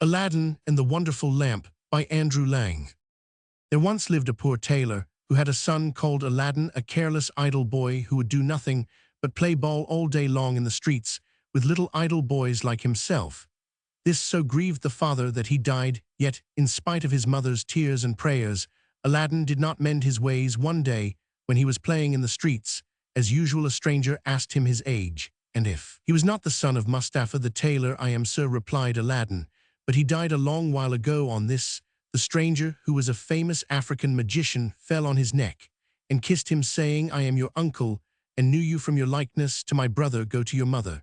Aladdin and the Wonderful Lamp by Andrew Lang. There once lived a poor tailor who had a son called Aladdin, a careless, idle boy who would do nothing but play ball all day long in the streets with little idle boys like himself. This so grieved the father that he died, yet, in spite of his mother's tears and prayers, Aladdin did not mend his ways. One day, when he was playing in the streets, as usual a stranger asked him his age, and if he was not the son of Mustafa the tailor. "I am, sir," replied Aladdin, "but he died a long while ago." On this, the stranger, who was a famous African magician, fell on his neck and kissed him, saying, "I am your uncle, and knew you from your likeness to my brother. Go to your mother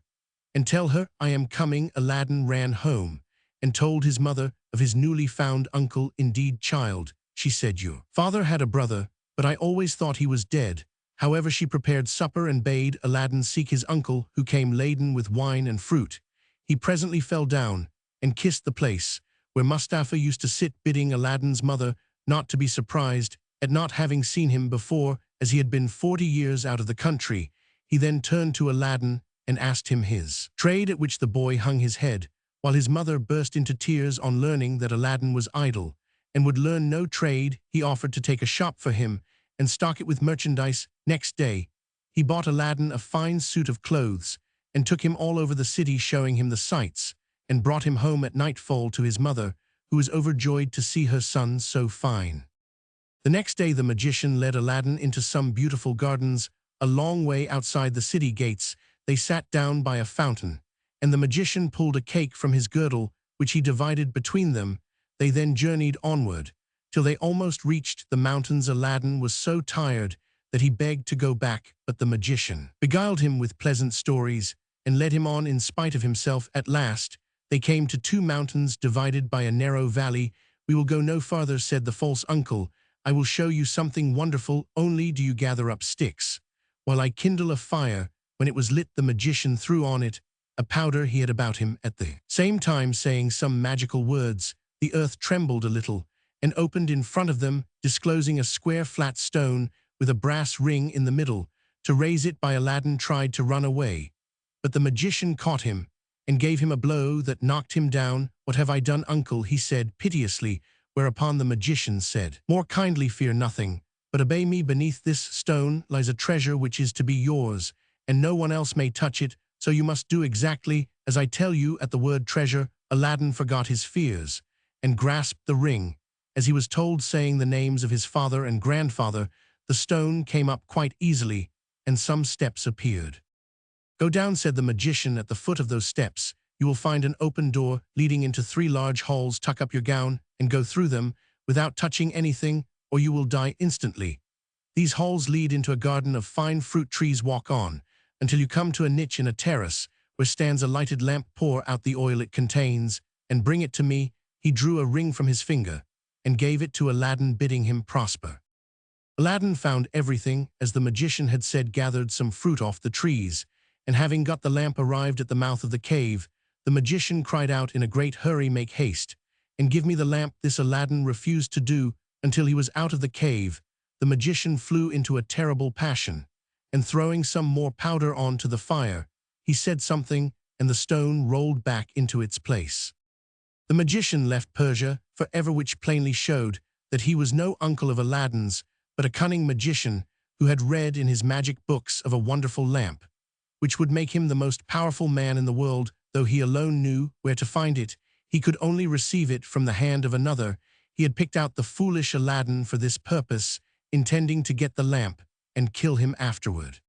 and tell her I am coming." Aladdin ran home and told his mother of his newly found uncle. "Indeed, child," she said, "your father had a brother, but I always thought he was dead." However, she prepared supper and bade Aladdin seek his uncle, who came laden with wine and fruit. He presently fell down and kissed the place where Mustafa used to sit, bidding Aladdin's mother not to be surprised at not having seen him before, as he had been 40 years out of the country. He then turned to Aladdin and asked him his trade, at which the boy hung his head, while his mother burst into tears. On learning that Aladdin was idle and would learn no trade, he offered to take a shop for him and stock it with merchandise. Next day, he bought Aladdin a fine suit of clothes and took him all over the city, showing him the sights, and brought him home at nightfall to his mother, who was overjoyed to see her son so fine. The next day the magician led Aladdin into some beautiful gardens a long way outside the city gates. They sat down by a fountain, and the magician pulled a cake from his girdle, which he divided between them. They then journeyed onward, till they almost reached the mountains. Aladdin was so tired that he begged to go back, but the magician beguiled him with pleasant stories and led him on in spite of himself. At last, they came to two mountains divided by a narrow valley. "We will go no farther," said the false uncle. "I will show you something wonderful. Only do you gather up sticks, while I kindle a fire." When it was lit, the magician threw on it a powder he had about him, at the same time saying some magical words. The earth trembled a little and opened in front of them, disclosing a square flat stone with a brass ring in the middle. To raise it, Aladdin tried to run away, but the magician caught him and gave him a blow that knocked him down. "What have I done, uncle?" he said piteously, whereupon the magician said more kindly, "Fear nothing, but obey me. Beneath this stone lies a treasure which is to be yours, and no one else may touch it, so you must do exactly as I tell you." At the word treasure, Aladdin forgot his fears and grasped the ring, as he was told, saying the names of his father and grandfather. The stone came up quite easily, and some steps appeared. "Go down," said the magician. "At the foot of those steps you will find an open door leading into 3 large halls. Tuck up your gown and go through them without touching anything, or you will die instantly. These halls lead into a garden of fine fruit trees. Walk on until you come to a niche in a terrace where stands a lighted lamp. Pour out the oil it contains and bring it to me." He drew a ring from his finger and gave it to Aladdin, bidding him prosper. Aladdin found everything as the magician had said, gathered some fruit off the trees, and having got the lamp arrived at the mouth of the cave. The magician cried out in a great hurry, "Make haste and give me the lamp." This Aladdin refused to do until he was out of the cave. The magician flew into a terrible passion, and throwing some more powder on to the fire, he said something, and the stone rolled back into its place. The magician left Persia forever, which plainly showed that he was no uncle of Aladdin's, but a cunning magician who had read in his magic books of a wonderful lamp, which would make him the most powerful man in the world. Though he alone knew where to find it, he could only receive it from the hand of another. He had picked out the foolish Aladdin for this purpose, intending to get the lamp and kill him afterward.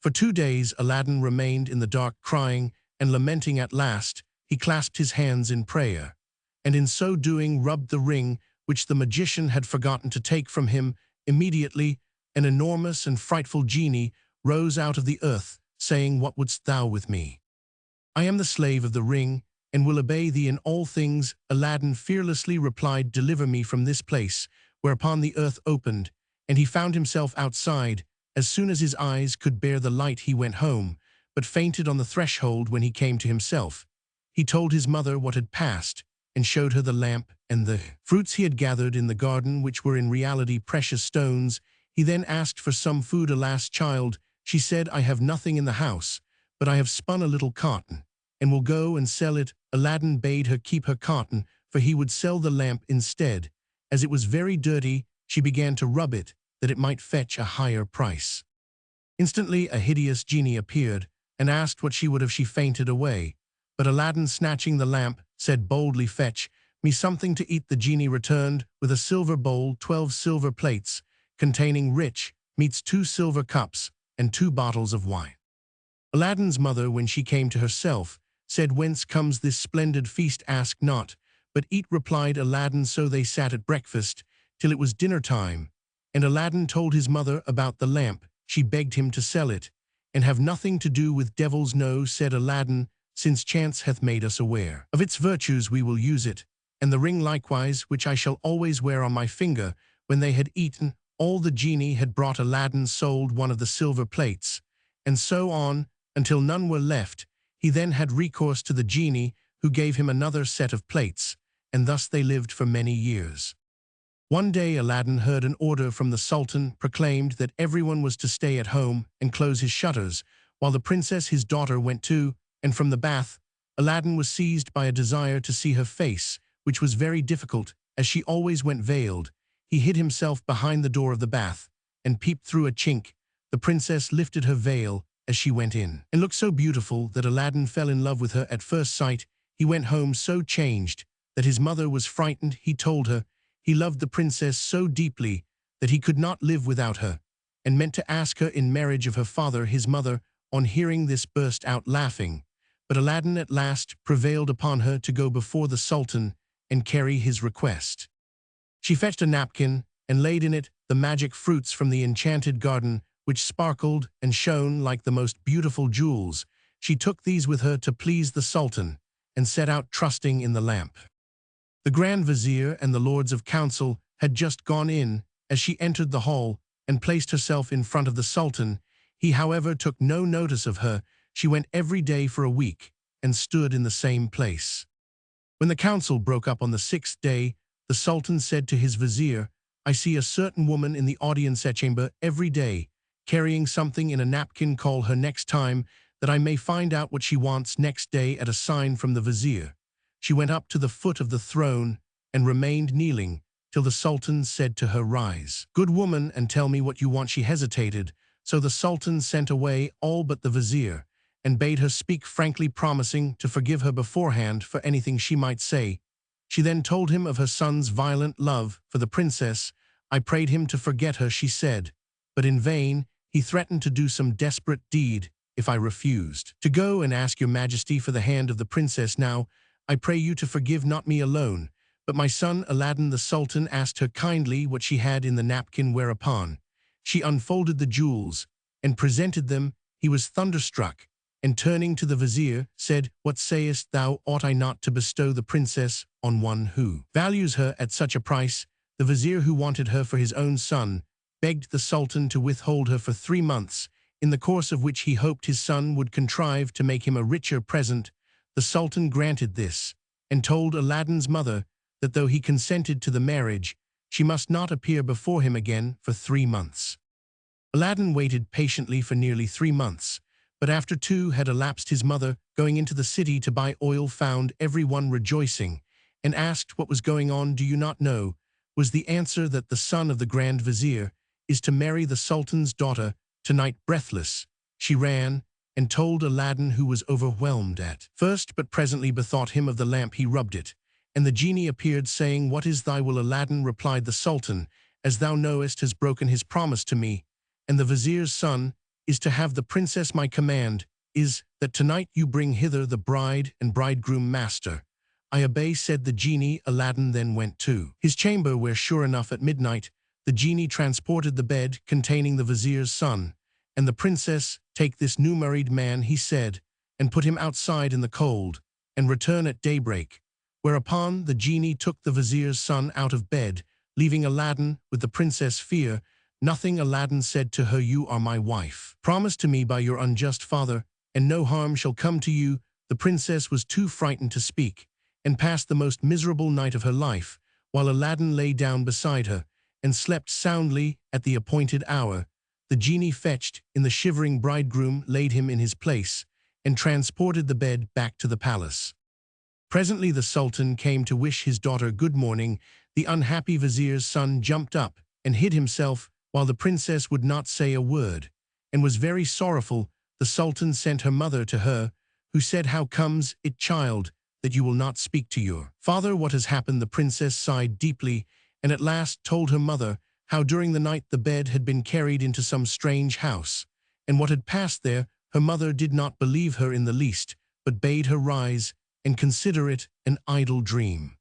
For 2 days Aladdin remained in the dark, crying and lamenting. At last he clasped his hands in prayer, and in so doing rubbed the ring which the magician had forgotten to take from him. Immediately an enormous and frightful genie rose out of the earth, saying, "What wouldst thou with me? I am the slave of the ring, and will obey thee in all things." Aladdin fearlessly replied, "Deliver me from this place." Whereupon the earth opened, and he found himself outside. As soon as his eyes could bear the light, he went home, but fainted on the threshold. When he came to himself, he told his mother what had passed, and showed her the lamp and the fruits he had gathered in the garden, which were in reality precious stones. He then asked for some food. "Alas, child," she said, "I have nothing in the house, but I have spun a little cotton, and will go and sell it." Aladdin bade her keep her cotton, for he would sell the lamp instead. As it was very dirty, she began to rub it, that it might fetch a higher price. Instantly a hideous genie appeared, and asked what she would if she fainted away. But Aladdin, snatching the lamp, said boldly, "Fetch me something to eat." The genie returned with a silver bowl, 12 silver plates, containing rich meats, 2 silver cups, and 2 bottles of wine. Aladdin's mother, when she came to herself, said, "Whence comes this splendid feast? Ask not, but eat," replied Aladdin. So they sat at breakfast till it was dinner time, and Aladdin told his mother about the lamp. She begged him to sell it, and have nothing to do with devils. "No," said Aladdin, "since chance hath made us aware of its virtues, we will use it, and the ring likewise, which I shall always wear on my finger." When they had eaten all the genie had brought, Aladdin sold one of the silver plates, and so on until none were left. He then had recourse to the genie, who gave him another set of plates, and thus they lived for many years. One day Aladdin heard an order from the Sultan proclaimed that everyone was to stay at home and close his shutters, while the princess his daughter went to and from the bath. Aladdin was seized by a desire to see her face, which was very difficult, as she always went veiled. He hid himself behind the door of the bath, and peeped through a chink. The princess lifted her veil as she went in, and looked so beautiful that Aladdin fell in love with her at first sight. He went home so changed that his mother was frightened. He told her he loved the princess so deeply that he could not live without her, and meant to ask her in marriage of her father. His mother, on hearing this, burst out laughing, but Aladdin at last prevailed upon her to go before the Sultan and carry his request. She fetched a napkin and laid in it the magic fruits from the enchanted garden, which sparkled and shone like the most beautiful jewels. She took these with her to please the Sultan, and set out trusting in the lamp. The Grand Vizier and the Lords of Council had just gone in as she entered the hall and placed herself in front of the Sultan. He, however, took no notice of her. She went every day for a week and stood in the same place. When the council broke up on the 6th day, the Sultan said to his vizier, "I see a certain woman in the audience chamber every day, carrying something in a napkin. Call her next time, that I may find out what she wants." Next day, at a sign from the vizier, she went up to the foot of the throne and remained kneeling till the Sultan said to her, "Rise, good woman, and tell me what you want." She hesitated, so the Sultan sent away all but the vizier, and bade her speak frankly, promising to forgive her beforehand for anything she might say. She then told him of her son's violent love for the princess. "I prayed him to forget her," she said, "but in vain. He threatened to do some desperate deed if I refused to go and ask your majesty for the hand of the princess. Now, I pray you to forgive not me alone, but my son Aladdin." The Sultan asked her kindly what she had in the napkin, whereupon she unfolded the jewels and presented them. He was thunderstruck, and turning to the vizier, said, "What sayest thou? Ought I not to bestow the princess on one who values her at such a price?" The vizier, who wanted her for his own son, begged the Sultan to withhold her for 3 months, in the course of which he hoped his son would contrive to make him a richer present. The Sultan granted this, and told Aladdin's mother that though he consented to the marriage, she must not appear before him again for 3 months. Aladdin waited patiently for nearly 3 months, but after 2 had elapsed, his mother, going into the city to buy oil, found everyone rejoicing, and asked what was going on. "Do you not know," was the answer, "that the son of the Grand Vizier is to marry the Sultan's daughter tonight?" Breathless, she ran and told Aladdin, who was overwhelmed at first, but presently bethought him of the lamp. He rubbed it, and the genie appeared, saying, "What is thy will?" Aladdin replied, "The Sultan, as thou knowest, has broken his promise to me, and the vizier's son is to have the princess. My command is that tonight you bring hither the bride and bridegroom." "Master, I obey," said the genie. Aladdin then went to his chamber, where sure enough at midnight the genie transported the bed containing the vizier's son and the princess. "Take this new married man," he said, "and put him outside in the cold, and return at daybreak." Whereupon the genie took the vizier's son out of bed, leaving Aladdin with the princess. "Fear nothing," Aladdin said to her, "you are my wife, promised to me by your unjust father, and no harm shall come to you." The princess was too frightened to speak, and passed the most miserable night of her life, while Aladdin lay down beside her and slept soundly. At the appointed hour, the genie fetched in the shivering bridegroom, laid him in his place, and transported the bed back to the palace. Presently the Sultan came to wish his daughter good morning. The unhappy vizier's son jumped up and hid himself, while the princess would not say a word, and was very sorrowful. The Sultan sent her mother to her, who said, "How comes it, child, that you will not speak to your father? What has happened?" The princess sighed deeply, and at last told her mother how during the night the bed had been carried into some strange house, and what had passed there. Her mother did not believe her in the least, but bade her rise and consider it an idle dream.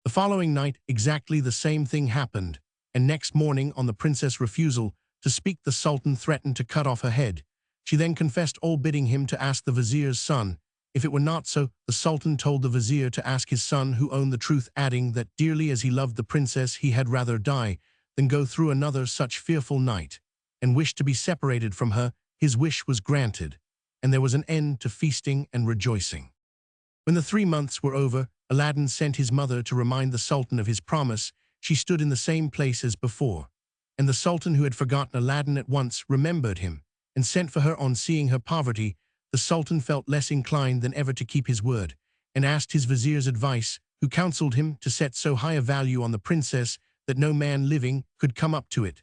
The following night exactly the same thing happened, and next morning, on the princess' refusal to speak, the Sultan threatened to cut off her head. She then confessed all, bidding him to ask the vizier's son. If it were not so, the Sultan told the vizier to ask his son, who owned the truth, adding that dearly as he loved the princess, he had rather die than go through another such fearful night, and wished to be separated from her. His wish was granted, and there was an end to feasting and rejoicing. When the 3 months were over, Aladdin sent his mother to remind the Sultan of his promise. She stood in the same place as before, and the Sultan, who had forgotten Aladdin, at once remembered him and sent for her. On seeing her poverty, the Sultan felt less inclined than ever to keep his word, and asked his vizier's advice, who counseled him to set so high a value on the princess that no man living could come up to it.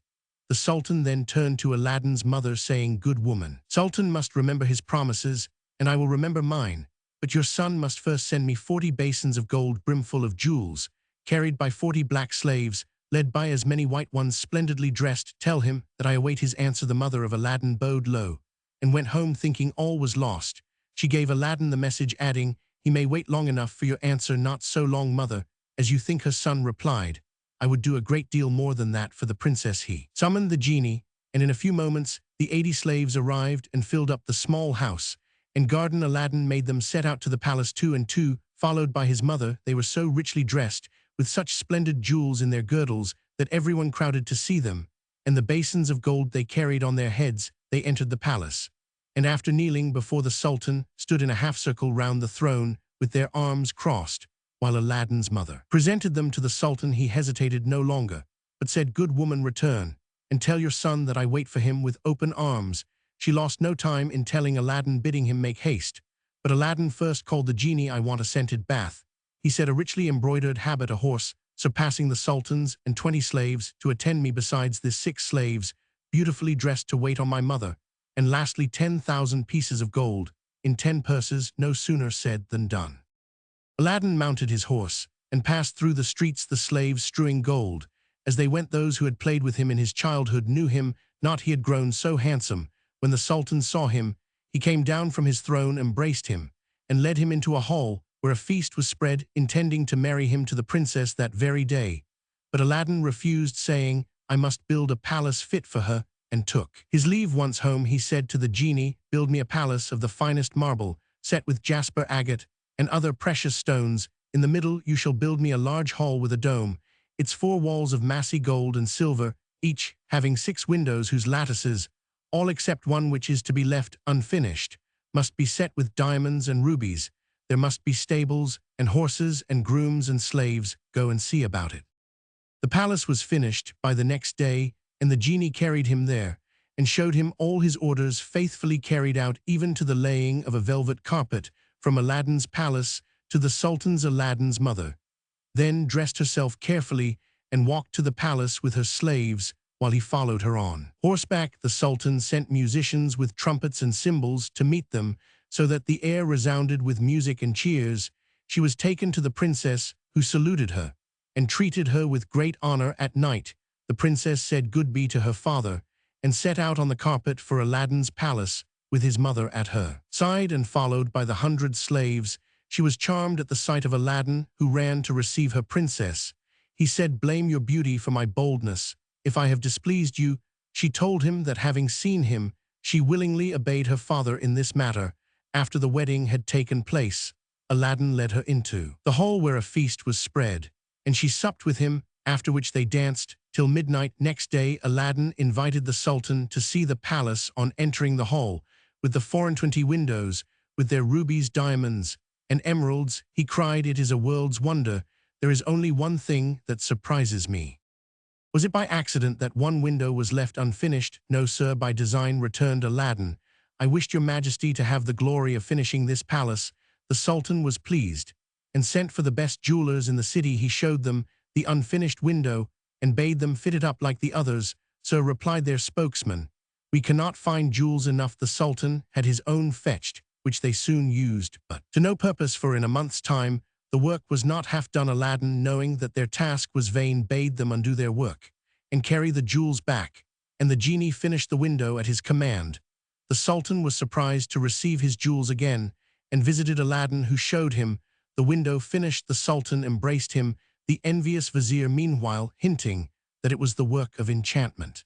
The Sultan then turned to Aladdin's mother, saying, "Good woman, Sultan must remember his promises, and I will remember mine. But your son must first send me 40 basins of gold brimful of jewels, carried by 40 black slaves, led by as many white ones splendidly dressed. Tell him that I await his answer." The mother of Aladdin bowed low and went home, thinking all was lost. She gave Aladdin the message, adding, "He may wait long enough for your answer." "Not so long, mother, as you think," her son replied. "I would do a great deal more than that for the princess." He summoned the genie, and in a few moments the 80 slaves arrived and filled up the small house and garden. Aladdin made them set out to the palace 2 and 2, followed by his mother. They were so richly dressed, with such splendid jewels in their girdles, that everyone crowded to see them, and the basins of gold they carried on their heads. They entered the palace, and after kneeling before the Sultan, stood in a half-circle round the throne with their arms crossed, while Aladdin's mother presented them to the Sultan. He hesitated no longer, but said, "Good woman, return, and tell your son that I wait for him with open arms." She lost no time in telling Aladdin, bidding him make haste. But Aladdin first called the genie. "I want a scented bath," he said, "a richly embroidered habit, a horse surpassing the Sultan's, and 20 slaves to attend me, besides this 6 slaves, beautifully dressed, to wait on my mother, and lastly 10,000 pieces of gold in 10 purses." No sooner said than done. Aladdin mounted his horse and passed through the streets, the slaves strewing gold. As they went, those who had played with him in his childhood knew him not. He had grown so handsome. When the Sultan saw him, he came down from his throne, embraced him, and led him into a hall where a feast was spread, intending to marry him to the princess that very day. But Aladdin refused, saying, "I must build a palace fit for her," and took his leave. Once home, he said to the genie, "Build me a palace of the finest marble, set with jasper, agate, and other precious stones. In the middle you shall build me a large hall with a dome, its 4 walls of massy gold and silver, each having 6 windows, whose lattices, all except one which is to be left unfinished, must be set with diamonds and rubies. There must be stables and horses and grooms and slaves. Go and see about it." The palace was finished by the next day, and the genie carried him there and showed him all his orders faithfully carried out, even to the laying of a velvet carpet from Aladdin's palace to the Sultan's. Aladdin's mother then dressed herself carefully and walked to the palace with her slaves, while he followed her on horseback. The Sultan sent musicians with trumpets and cymbals to meet them, so that the air resounded with music and cheers. She was taken to the princess, who saluted her and treated her with great honor. At night, the princess said good be to her father and set out on the carpet for Aladdin's palace, with his mother at her side and followed by the 100 slaves. She was charmed at the sight of Aladdin, who ran to receive her princess. He said, "Blame your beauty for my boldness. If I have displeased you." She told him that, having seen him, she willingly obeyed her father in this matter. After the wedding had taken place, Aladdin led her into the hall where a feast was spread, and she supped with him, after which they danced till midnight. Next day Aladdin invited the Sultan to see the palace. On entering the hall, with the 24 windows, with their rubies, diamonds, and emeralds, he cried, "It is a world's wonder. There is only one thing that surprises me. Was it by accident that one window was left unfinished?" "No, sir, by design," returned Aladdin. I wished your majesty to have the glory of finishing this palace. The Sultan was pleased, and sent for the best jewelers in the city. He showed them the unfinished window, and bade them fit it up like the others. So replied their spokesman, we cannot find jewels enough. The Sultan had his own fetched, which they soon used, but to no purpose, for in a month's time the work was not half done. Aladdin, knowing that their task was vain, bade them undo their work, and carry the jewels back, and the genie finished the window at his command. The Sultan was surprised to receive his jewels again, and visited Aladdin, who showed him the window finished. The Sultan embraced him, the envious vizier meanwhile hinting that it was the work of enchantment.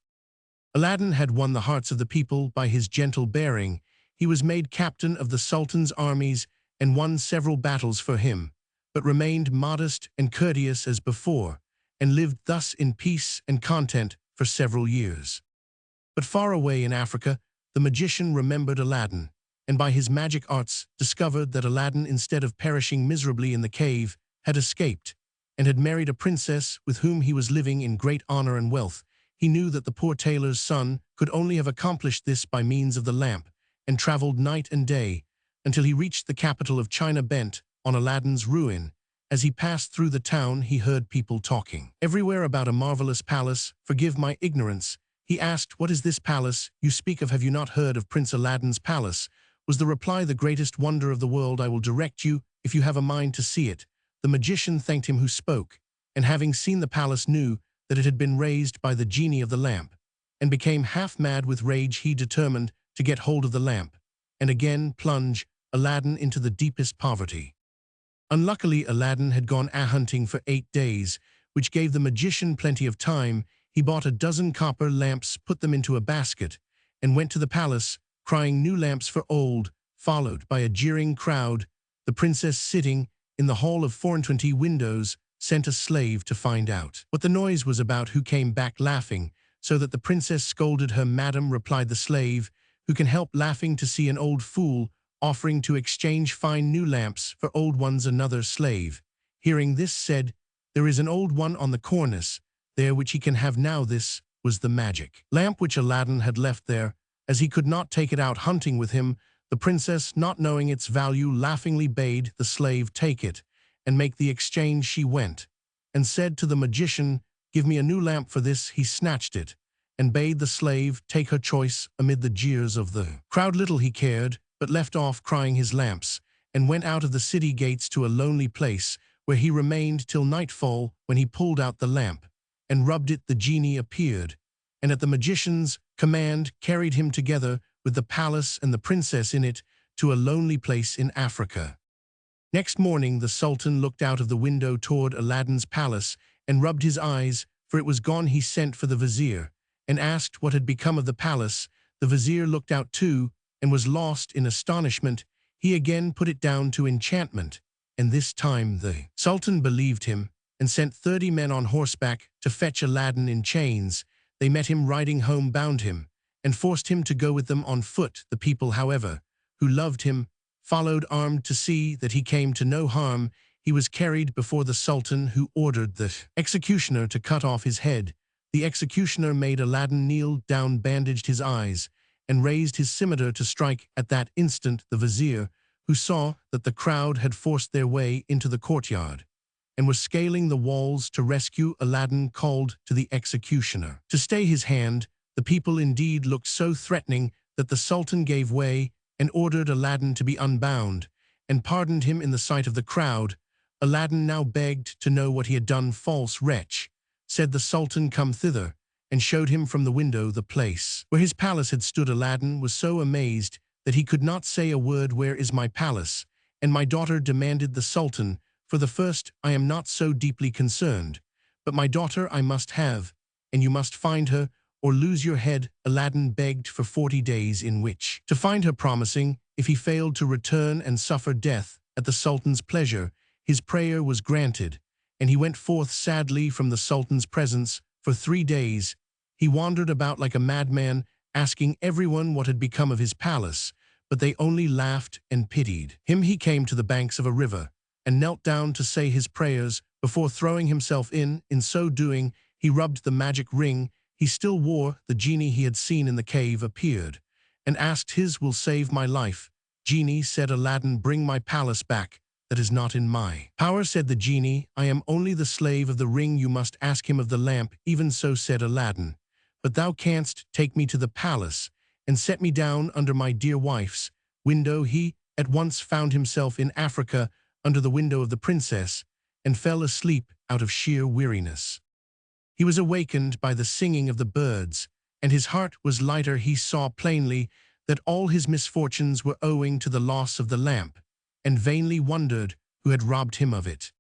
Aladdin had won the hearts of the people by his gentle bearing. He was made captain of the Sultan's armies and won several battles for him, but remained modest and courteous as before, and lived thus in peace and content for several years. But far away in Africa, the magician remembered Aladdin, and by his magic arts discovered that Aladdin, instead of perishing miserably in the cave, had escaped, and had married a princess with whom he was living in great honor and wealth. He knew that the poor tailor's son could only have accomplished this by means of the lamp, and traveled night and day, until he reached the capital of China, bent on Aladdin's ruin. As he passed through the town, he heard people talking everywhere about a marvelous palace. Forgive my ignorance, he asked, what is this palace you speak of? Have you not heard of Prince Aladdin's palace? Was the reply, the greatest wonder of the world. I will direct you, if you have a mind to see it. The magician thanked him who spoke, and having seen the palace knew that it had been raised by the genie of the lamp, and became half mad with rage. He determined to get hold of the lamp, and again plunge Aladdin into the deepest poverty. Unluckily, Aladdin had gone a-hunting for 8 days, which gave the magician plenty of time. He bought a dozen copper lamps, put them into a basket, and went to the palace, crying new lamps for old, followed by a jeering crowd. The princess, sitting in the hall of 24 windows, sent a slave to find out what the noise was about, who came back laughing, so that the princess scolded her. Madam, replied the slave, who can help laughing to see an old fool offering to exchange fine new lamps for old ones? Another slave, hearing this, said, there is an old one on the cornice there which he can have now. This was the magic lamp which Aladdin had left there, as he could not take it out hunting with him. The princess, not knowing its value, laughingly bade the slave take it and make the exchange. She went and said to the magician, give me a new lamp for this. He snatched it and bade the slave take her choice. Amid the jeers of the crowd little he cared, but left off crying his lamps, and went out of the city gates to a lonely place, where he remained till nightfall. When he pulled out the lamp and rubbed it, the genie appeared, and at the magician's command carried him, together with the palace and the princess in it, to a lonely place in Africa. Next morning the Sultan looked out of the window toward Aladdin's palace and rubbed his eyes, for it was gone. He sent for the vizier and asked what had become of the palace. The vizier looked out too, and was lost in astonishment. He again put it down to enchantment, and this time the Sultan believed him, and sent 30 men on horseback to fetch Aladdin in chains. They met him riding home, bound him, and forced him to go with them on foot. The people, however, who loved him, followed armed to see that he came to no harm. He was carried before the Sultan, who ordered the executioner to cut off his head. The executioner made Aladdin kneel down, bandaged his eyes, and raised his scimitar to strike. At that instant the vizier, who saw that the crowd had forced their way into the courtyard, and was scaling the walls to rescue Aladdin, called to the executioner to stay his hand. The people indeed looked so threatening that the Sultan gave way, and ordered Aladdin to be unbound, and pardoned him in the sight of the crowd. Aladdin now begged to know what he had done. False wretch, said the Sultan, come thither, and showed him from the window the place where his palace had stood. Aladdin was so amazed that he could not say a word. Where is my palace and my daughter? Demanded the Sultan. For the first I am not so deeply concerned, but my daughter I must have, and you must find her, or lose your head. Aladdin begged for 40 days in which to find her, promising, if he failed, to return and suffer death at the Sultan's pleasure. His prayer was granted, and he went forth sadly from the Sultan's presence. For 3 days he wandered about like a madman, asking everyone what had become of his palace, but they only laughed and pitied him. He came to the banks of a river, and knelt down to say his prayers before throwing himself in. In so doing, he rubbed the magic ring he still wore. The genie he had seen in the cave appeared, and asked his will save my life. Genie, said Aladdin, bring my palace back. That is not in my power, said the genie. I am only the slave of the ring. You must ask him of the lamp. Even so, said Aladdin. But thou canst take me to the palace and set me down under my dear wife's window. He at once found himself in Africa under the window of the princess and fell asleep out of sheer weariness. He was awakened by the singing of the birds, and his heart was lighter. He saw plainly that all his misfortunes were owing to the loss of the lamp, and vainly wondered who had robbed him of it.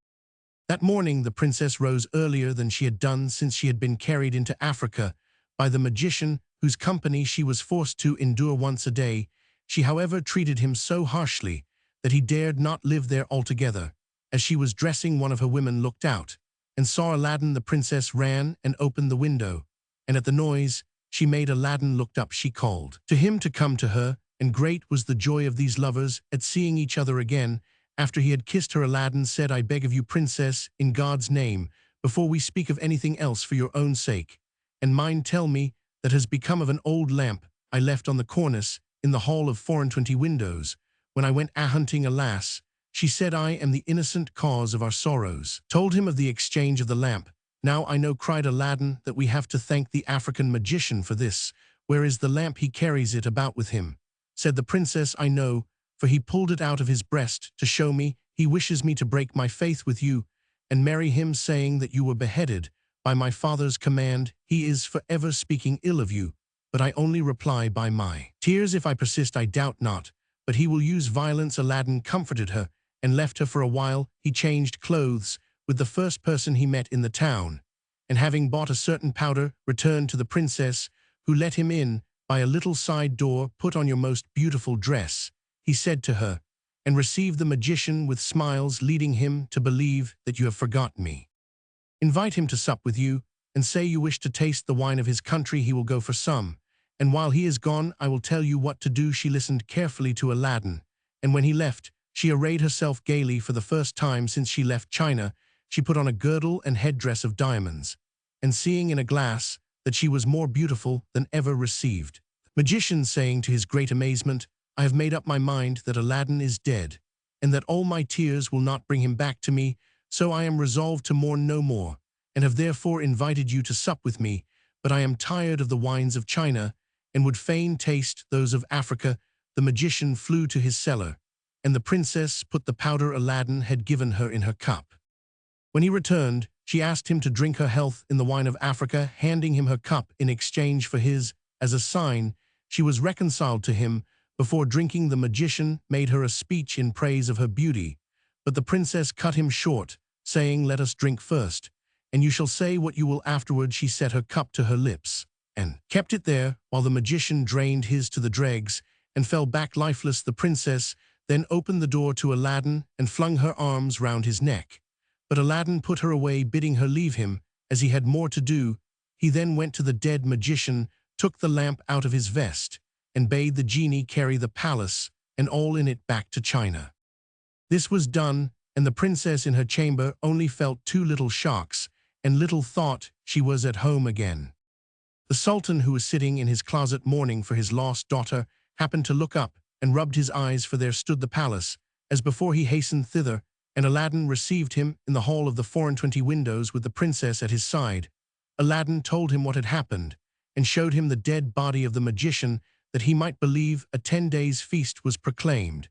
That morning the princess rose earlier than she had done since she had been carried into Africa by the magician whose company she was forced to endure once a day. She, however, treated him so harshly that he dared not live there altogether. As she was dressing, one of her women looked out and saw Aladdin. The princess ran and opened the window, and at the noise she made Aladdin looked up. She called to him to come to her, and great was the joy of these lovers at seeing each other again. After he had kissed her, Aladdin said, I beg of you, princess, in God's name, before we speak of anything else, for your own sake and mine, tell me that has become of an old lamp I left on the cornice in the hall of 24 windows when I went a-hunting. Alas, she said, I am the innocent cause of our sorrows. Told him of the exchange of the lamp. Now I know, cried Aladdin, that we have to thank the African magician for this. Where is the lamp? He carries it about with him. Said the princess, I know, for he pulled it out of his breast to show me. He wishes me to break my faith with you and marry him, saying that you were beheaded by my father's command. He is forever speaking ill of you, but I only reply by my tears. If I persist, I doubt not, but he will use violence. Aladdin comforted her and left her for a while. He changed clothes with the first person he met in the town, and having bought a certain powder, returned to the princess, who let him in by a little side door. Put on your most beautiful dress, he said to her, and receive the magician with smiles, leading him to believe that you have forgotten me. Invite him to sup with you, and say you wish to taste the wine of his country. He will go for some, and while he is gone, I will tell you what to do. She listened carefully to Aladdin, and when he left, she arrayed herself gaily. For the first time since she left China, she put on a girdle and headdress of diamonds, and seeing in a glass that she was more beautiful than ever, received the magician, saying to his great amazement, I have made up my mind that Aladdin is dead, and that all my tears will not bring him back to me. So I am resolved to mourn no more, and have therefore invited you to sup with me. But I am tired of the wines of China, and would fain taste those of Africa. The magician flew to his cellar, and the princess put the powder Aladdin had given her in her cup. When he returned, she asked him to drink her health in the wine of Africa, handing him her cup in exchange for his. As a sign, she was reconciled to him. Before drinking, the magician made her a speech in praise of her beauty, but the princess cut him short, saying, let us drink first, and you shall say what you will afterward. She set her cup to her lips, and kept it there, while the magician drained his to the dregs, and fell back lifeless. The princess then opened the door to Aladdin, and flung her arms round his neck. But Aladdin put her away, bidding her leave him, as he had more to do. He then went to the dead magician, took the lamp out of his vest, and bade the genie carry the palace, and all in it, back to China. This was done, and the princess in her chamber only felt 2 little shocks, and little thought she was at home again. The sultan, who was sitting in his closet mourning for his lost daughter, happened to look up, and rubbed his eyes, for there stood the palace, as before. He hastened thither, and Aladdin received him in the hall of the 24 windows with the princess at his side. Aladdin told him what had happened, and showed him the dead body of the magician, that he might believe a 10 days' feast was proclaimed,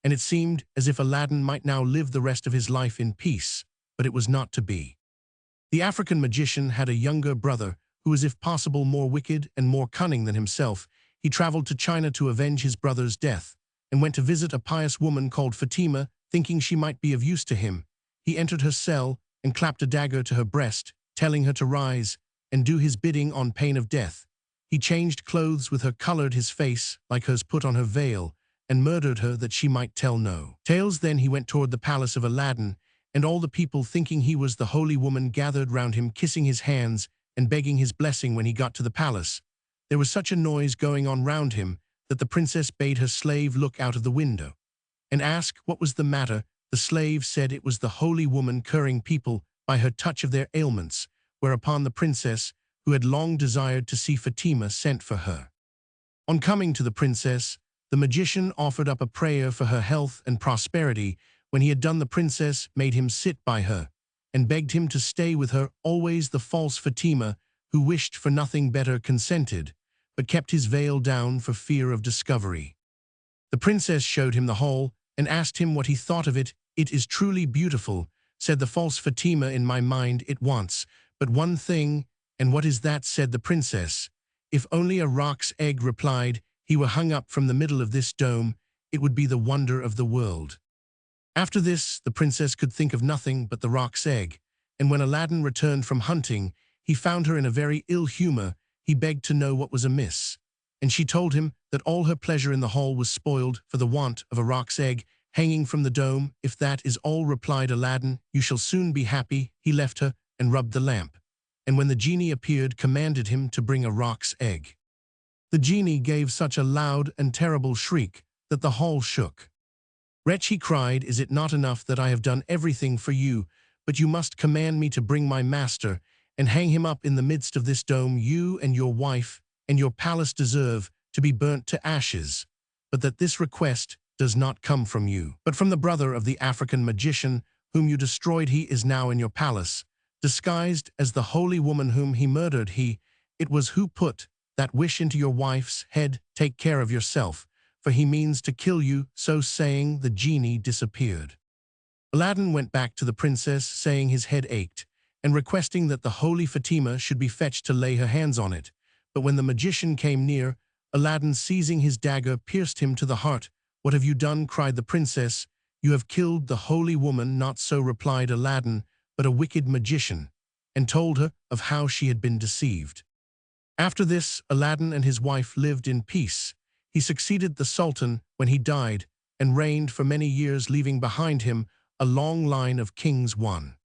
and it seemed as if Aladdin might now live the rest of his life in peace, but it was not to be. The African magician had a younger brother who was, if possible, more wicked and more cunning than himself. He traveled to China to avenge his brother's death, and went to visit a pious woman called Fatima, thinking she might be of use to him. He entered her cell and clapped a dagger to her breast, telling her to rise and do his bidding on pain of death. He changed clothes with her, colored his face like hers, put on her veil, and murdered her that she might tell no tales. Then he went toward the palace of Aladdin, and all the people, thinking he was the holy woman, gathered round him, kissing his hands and begging his blessing. When he got to the palace, there was such a noise going on round him that the princess bade her slave look out of the window and ask what was the matter. The slave said it was the holy woman curing people by her touch of their ailments, whereupon the princess, who had long desired to see Fatima, sent for her. On coming to the princess, the magician offered up a prayer for her health and prosperity. When he had done, the princess made him sit by her and begged him to stay with her always. The false Fatima, who wished for nothing better, consented, but kept his veil down for fear of discovery. The princess showed him the hall and asked him what he thought of it. "It is truly beautiful," said the false Fatima. "In my mind it wants but one thing." "And what is that?" said the princess. "If only a roc's egg," replied he, "were hung up from the middle of this dome, it would be the wonder of the world." After this, the princess could think of nothing but the roc's egg, and when Aladdin returned from hunting, he found her in a very ill humor. He begged to know what was amiss, and she told him that all her pleasure in the hall was spoiled for the want of a roc's egg hanging from the dome. "If that is all," replied Aladdin, "you shall soon be happy." He left her and rubbed the lamp, and when the genie appeared, commanded him to bring a roc's egg. The genie gave such a loud and terrible shriek that the hall shook. "Wretch," he cried, "is it not enough that I have done everything for you, but you must command me to bring my master and hang him up in the midst of this dome? You and your wife and your palace deserve to be burnt to ashes, but that this request does not come from you, but from the brother of the African magician whom you destroyed. He is now in your palace, disguised as the holy woman whom he murdered. It was who put that wish into your wife's head. Take care of yourself, for he means to kill you." So saying, the genie disappeared. Aladdin went back to the princess, saying his head ached, and requesting that the holy Fatima should be fetched to lay her hands on it. But when the magician came near, Aladdin, seizing his dagger, pierced him to the heart. "What have you done?" cried the princess. "You have killed the holy woman." "Not so," replied Aladdin, "but a wicked magician," and told her of how she had been deceived. After this, Aladdin and his wife lived in peace. He succeeded the Sultan when he died and reigned for many years, leaving behind him a long line of kings. 1.